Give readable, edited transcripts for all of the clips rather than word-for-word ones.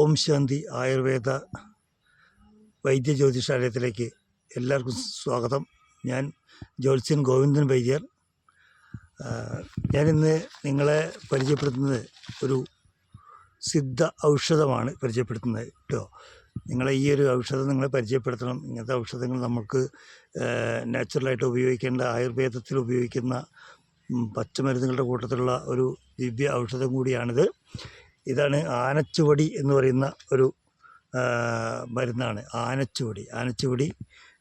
ഓം ശാന്തി ആയുർവേദ വൈദ്യ ജ്യോതിഷാലയത്തിലേക്ക് എല്ലാവർക്കും സ്വാഗതം. ഞാൻ ജ്യോത്സ്യൻ ഗോവിന്ദൻ വൈദ്യർ. ഞാനിന്ന് നിങ്ങളെ പരിചയപ്പെടുത്തുന്നത് ഒരു സിദ്ധ ഔഷധമാണ് പരിചയപ്പെടുത്തുന്നത് കേട്ടോ. നിങ്ങളെ ഈ ഒരു ഔഷധം നിങ്ങളെ പരിചയപ്പെടുത്തണം. ഇങ്ങനത്തെ ഔഷധങ്ങൾ നമുക്ക് നാച്ചുറലായിട്ട് ഉപയോഗിക്കേണ്ട, ആയുർവേദത്തിൽ ഉപയോഗിക്കുന്ന പച്ചമരുന്നുകളുടെ കൂട്ടത്തിലുള്ള ഒരു ദിവ്യ ഔഷധം കൂടിയാണിത്. ഇതാണ് ആനച്ചുവടി എന്ന് പറയുന്ന ഒരു മരുന്നാണ്. ആനച്ചുവടി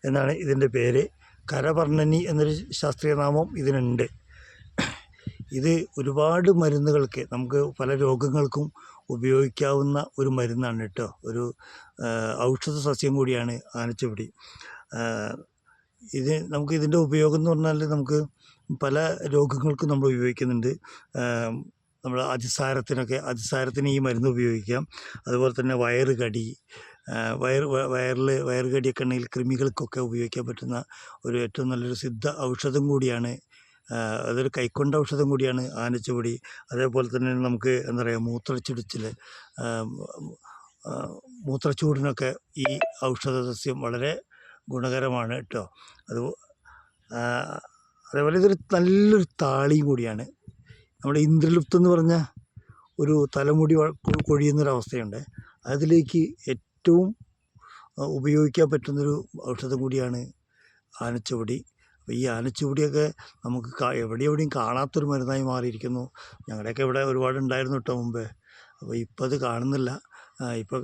എന്നാണ് ഇതിൻ്റെ പേര്. കരവർണ്ണനി എന്നൊരു ശാസ്ത്രീയ നാമം ഇതിനുണ്ട്. ഇത് ഒരുപാട് മരുന്നുകൾക്ക്, നമുക്ക് പല രോഗങ്ങൾക്കും ഉപയോഗിക്കാവുന്ന ഒരു മരുന്നാണ് കേട്ടോ. ഒരു ഔഷധ സസ്യം കൂടിയാണ് ആനച്ചുവടി. നമുക്ക് ഇതിൻ്റെ ഉപയോഗം എന്ന് പറഞ്ഞാൽ നമുക്ക് പല രോഗങ്ങൾക്കും നമ്മൾ ഉപയോഗിക്കുന്നുണ്ട്. നമ്മൾ അതിസാരത്തിന് ഈ മരുന്ന് ഉപയോഗിക്കാം. അതുപോലെ തന്നെ വയറുകടി, വയറുകടിയൊക്കെ ഉണ്ടെങ്കിൽ കൃമികൾക്കൊക്കെ ഉപയോഗിക്കാൻ പറ്റുന്ന ഒരു ഏറ്റവും നല്ലൊരു സിദ്ധ ഔഷധം കൂടിയാണ്. അതൊരു കൈക്കൊണ്ട ഔഷധം കൂടിയാണ് ആനച്ചുവടി. അതേപോലെ തന്നെ നമുക്ക് എന്താ പറയുക, മൂത്രച്ചൂടിനൊക്കെ ഈ ഔഷധ സസ്യം വളരെ ഗുണകരമാണ് കേട്ടോ. അതേപോലെ ഇതൊരു നല്ലൊരു താളിയും കൂടിയാണ്. നമ്മുടെ ഇന്ദ്രലുപ്തം എന്ന് പറഞ്ഞ ഒരു തലമുടി കൊഴിയുന്നൊരവസ്ഥയുണ്ട്. അതിലേക്ക് ഏറ്റവും ഉപയോഗിക്കാൻ പറ്റുന്നൊരു ഔഷധം കൂടിയാണ് ആനച്ചുവടി. അപ്പോൾ ഈ ആനച്ചുവടിയൊക്കെ നമുക്ക് എവിടെയും കാണാത്തൊരു മരുന്നായി മാറിയിരിക്കുന്നു. ഞങ്ങളുടെയൊക്കെ ഇവിടെ ഒരുപാടുണ്ടായിരുന്നു കേട്ടോ മുമ്പേ. അപ്പോൾ ഇപ്പോൾ അത് കാണുന്നില്ല. ഇപ്പോൾ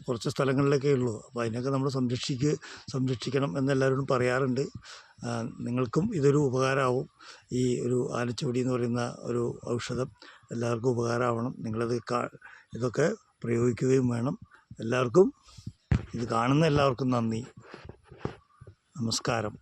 കുറച്ച് സ്ഥലങ്ങളിലൊക്കെ ഉള്ളൂ. അപ്പോൾ അതിനൊക്കെ നമ്മൾ സംരക്ഷിക്കണം എന്നെല്ലാവരോടും പറയാറുണ്ട്. നിങ്ങൾക്കും ഇതൊരു ഉപകാരമാവും. ഈ ഒരു ആനച്ചുവടി എന്ന് പറയുന്ന ഒരു ഔഷധം എല്ലാവർക്കും ഉപകാരമാവണം. ഇതൊക്കെ പ്രയോഗിക്കുകയും വേണം. എല്ലാവർക്കും, ഇത് കാണുന്ന എല്ലാവർക്കും നന്ദി, നമസ്കാരം.